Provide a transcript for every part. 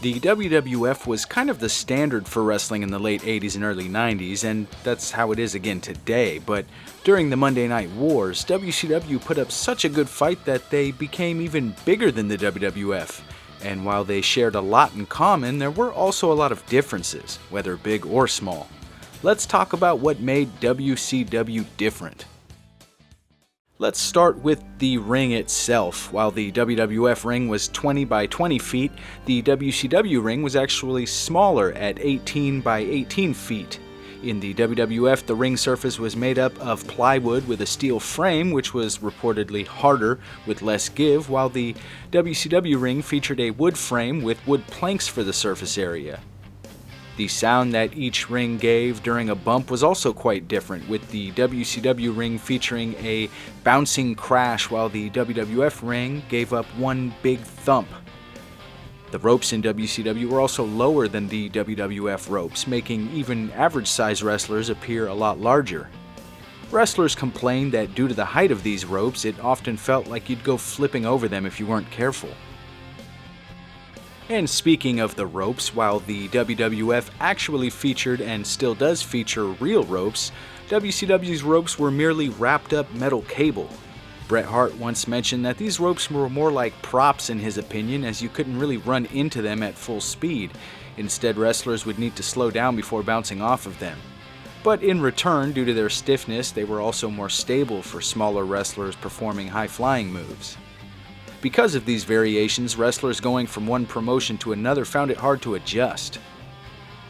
The WWF was kind of the standard for wrestling in the late 80s and early 90s, and that's how it is again today, but during the Monday Night Wars, WCW put up such a good fight that they became even bigger than the WWF. And while they shared a lot in common, there were also a lot of differences, whether big or small. Let's talk about what made WCW different. Let's start with the ring itself. While the WWF ring was 20 by 20 feet, the WCW ring was actually smaller at 18 by 18 feet. In the WWF, the ring surface was made up of plywood with a steel frame, which was reportedly harder with less give, while the WCW ring featured a wood frame with wood planks for the surface area. The sound that each ring gave during a bump was also quite different, with the WCW ring featuring a bouncing crash while the WWF ring gave up one big thump. The ropes in WCW were also lower than the WWF ropes, making even average-sized wrestlers appear a lot larger. Wrestlers complained that due to the height of these ropes, it often felt like you'd go flipping over them if you weren't careful. And speaking of the ropes, while the WWF actually featured and still does feature real ropes, WCW's ropes were merely wrapped up metal cable. Bret Hart once mentioned that these ropes were more like props in his opinion, as you couldn't really run into them at full speed. Instead, wrestlers would need to slow down before bouncing off of them. But in return, due to their stiffness, they were also more stable for smaller wrestlers performing high-flying moves. Because of these variations, wrestlers going from one promotion to another found it hard to adjust.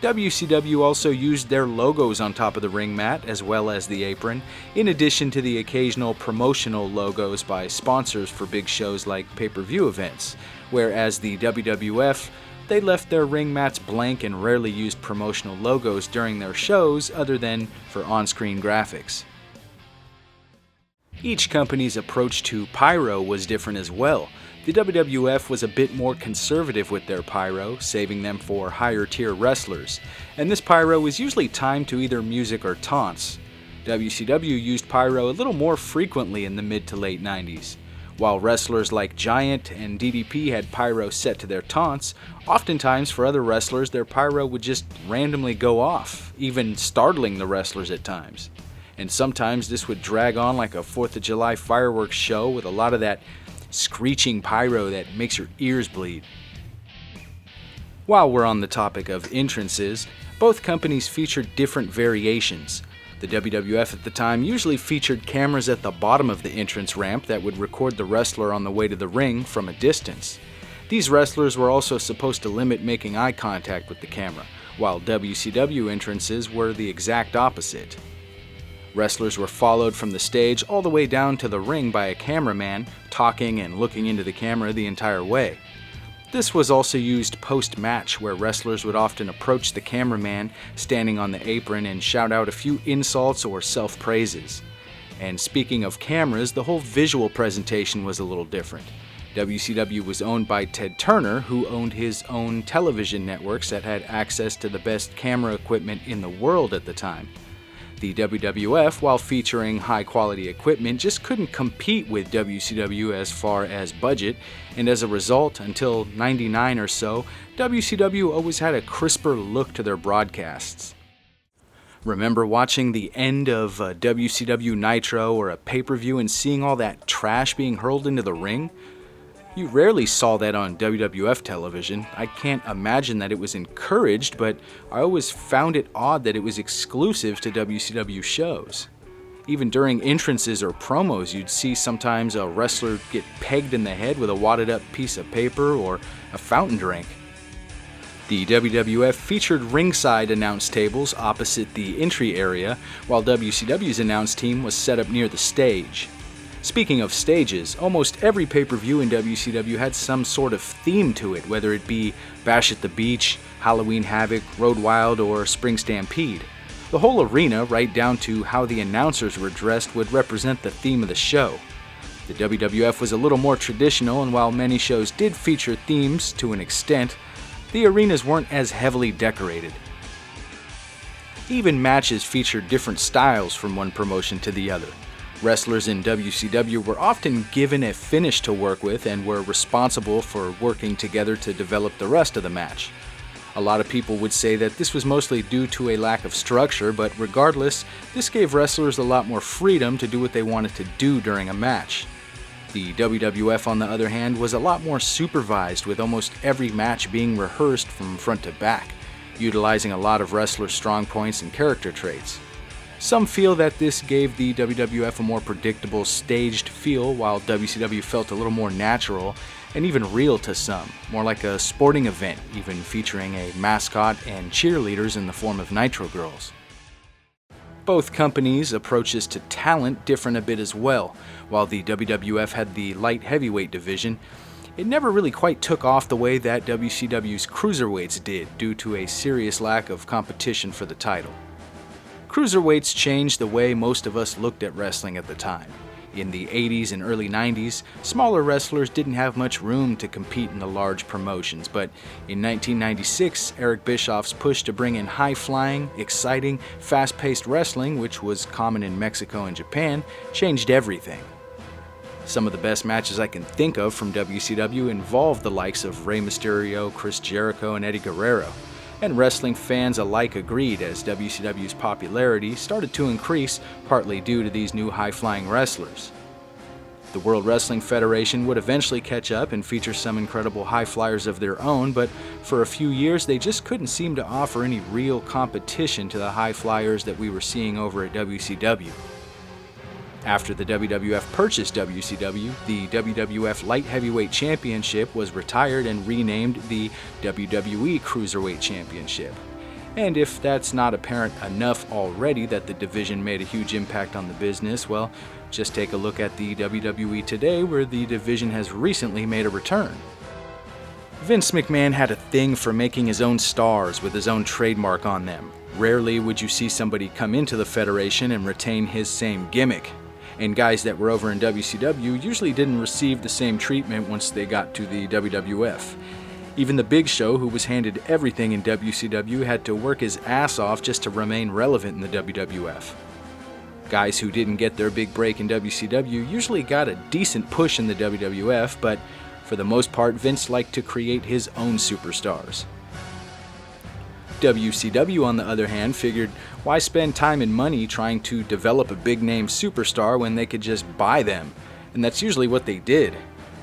WCW also used their logos on top of the ring mat as well as the apron, in addition to the occasional promotional logos by sponsors for big shows like pay-per-view events, whereas the WWF, they left their ring mats blank and rarely used promotional logos during their shows other than for on-screen graphics. Each company's approach to pyro was different as well. The WWF was a bit more conservative with their pyro, saving them for higher tier wrestlers, and this pyro was usually timed to either music or taunts. WCW used pyro a little more frequently in the mid to late 90s. While wrestlers like Giant and DDP had pyro set to their taunts, oftentimes for other wrestlers their pyro would just randomly go off, even startling the wrestlers at times. And sometimes this would drag on like a 4th of July fireworks show with a lot of that screeching pyro that makes your ears bleed. While we're on the topic of entrances, both companies featured different variations. The WWF at the time usually featured cameras at the bottom of the entrance ramp that would record the wrestler on the way to the ring from a distance. These wrestlers were also supposed to limit making eye contact with the camera, while WCW entrances were the exact opposite. Wrestlers were followed from the stage all the way down to the ring by a cameraman, talking and looking into the camera the entire way. This was also used post-match, where wrestlers would often approach the cameraman standing on the apron and shout out a few insults or self-praises. And speaking of cameras, the whole visual presentation was a little different. WCW was owned by Ted Turner, who owned his own television networks that had access to the best camera equipment in the world at the time. The WWF, while featuring high-quality equipment, just couldn't compete with WCW as far as budget, and as a result, until '99 or so, WCW always had a crisper look to their broadcasts. Remember watching the end of WCW Nitro or a pay-per-view and seeing all that trash being hurled into the ring? You rarely saw that on WWF television. I can't imagine that it was encouraged, but I always found it odd that it was exclusive to WCW shows. Even during entrances or promos, you'd see sometimes a wrestler get pegged in the head with a wadded up piece of paper or a fountain drink. The WWF featured ringside announce tables opposite the entry area, while WCW's announce team was set up near the stage. Speaking of stages, almost every pay-per-view in WCW had some sort of theme to it, whether it be Bash at the Beach, Halloween Havoc, Road Wild, or Spring Stampede. The whole arena, right down to how the announcers were dressed, would represent the theme of the show. The WWF was a little more traditional, and while many shows did feature themes to an extent, the arenas weren't as heavily decorated. Even matches featured different styles from one promotion to the other. Wrestlers in WCW were often given a finish to work with and were responsible for working together to develop the rest of the match. A lot of people would say that this was mostly due to a lack of structure, but regardless, this gave wrestlers a lot more freedom to do what they wanted to do during a match. The WWF, on the other hand, was a lot more supervised, with almost every match being rehearsed from front to back, utilizing a lot of wrestlers' strong points and character traits. Some feel that this gave the WWF a more predictable, staged feel, while WCW felt a little more natural and even real to some, more like a sporting event, even featuring a mascot and cheerleaders in the form of Nitro Girls. Both companies' approaches to talent differed a bit as well. While the WWF had the light heavyweight division, it never really quite took off the way that WCW's cruiserweights did, due to a serious lack of competition for the title. Cruiserweights changed the way most of us looked at wrestling at the time. In the 80s and early 90s, smaller wrestlers didn't have much room to compete in the large promotions, but in 1996, Eric Bischoff's push to bring in high-flying, exciting, fast-paced wrestling, which was common in Mexico and Japan, changed everything. Some of the best matches I can think of from WCW involved the likes of Rey Mysterio, Chris Jericho, and Eddie Guerrero. And wrestling fans alike agreed, as WCW's popularity started to increase, partly due to these new high-flying wrestlers. The World Wrestling Federation would eventually catch up and feature some incredible high flyers of their own, but for a few years they just couldn't seem to offer any real competition to the high flyers that we were seeing over at WCW. After the WWF purchased WCW, the WWF Light Heavyweight Championship was retired and renamed the WWE Cruiserweight Championship. And if that's not apparent enough already that the division made a huge impact on the business, well, just take a look at the WWE today, where the division has recently made a return. Vince McMahon had a thing for making his own stars with his own trademark on them. Rarely would you see somebody come into the Federation and retain his same gimmick. And guys that were over in WCW usually didn't receive the same treatment once they got to the WWF. Even the Big Show, who was handed everything in WCW, had to work his ass off just to remain relevant in the WWF. Guys who didn't get their big break in WCW usually got a decent push in the WWF, but for the most part, Vince liked to create his own superstars. WCW, on the other hand, figured, why spend time and money trying to develop a big-name superstar when they could just buy them? And that's usually what they did.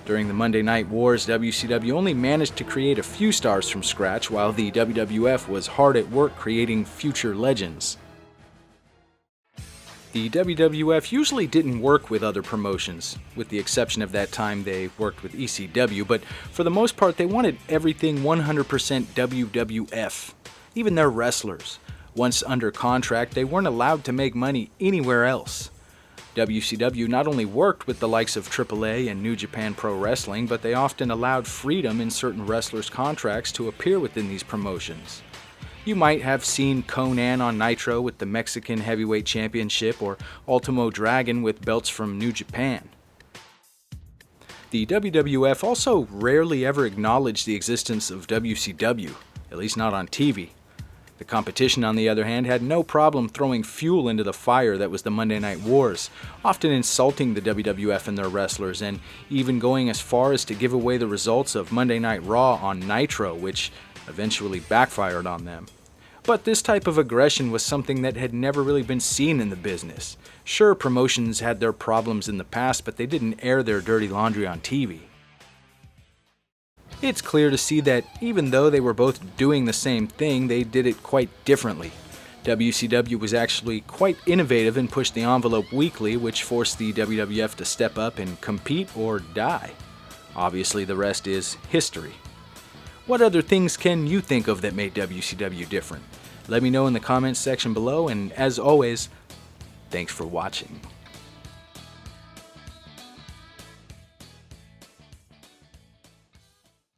During the Monday Night Wars, WCW only managed to create a few stars from scratch, while the WWF was hard at work creating future legends. The WWF usually didn't work with other promotions, with the exception of that time they worked with ECW, but for the most part they wanted everything 100% WWF. Even their wrestlers. Once under contract, they weren't allowed to make money anywhere else. WCW not only worked with the likes of AAA and New Japan Pro Wrestling, but they often allowed freedom in certain wrestlers' contracts to appear within these promotions. You might have seen Conan on Nitro with the Mexican Heavyweight Championship, or Ultimo Dragon with belts from New Japan. The WWF also rarely ever acknowledged the existence of WCW, at least not on TV. The competition, on the other hand, had no problem throwing fuel into the fire that was the Monday Night Wars, often insulting the WWF and their wrestlers, and even going as far as to give away the results of Monday Night Raw on Nitro, which eventually backfired on them. But this type of aggression was something that had never really been seen in the business. Sure, promotions had their problems in the past, but they didn't air their dirty laundry on TV. It's clear to see that even though they were both doing the same thing, they did it quite differently. WCW was actually quite innovative and pushed the envelope weekly, which forced the WWF to step up and compete or die. Obviously, the rest is history. What other things can you think of that made WCW different? Let me know in the comments section below, and as always, thanks for watching.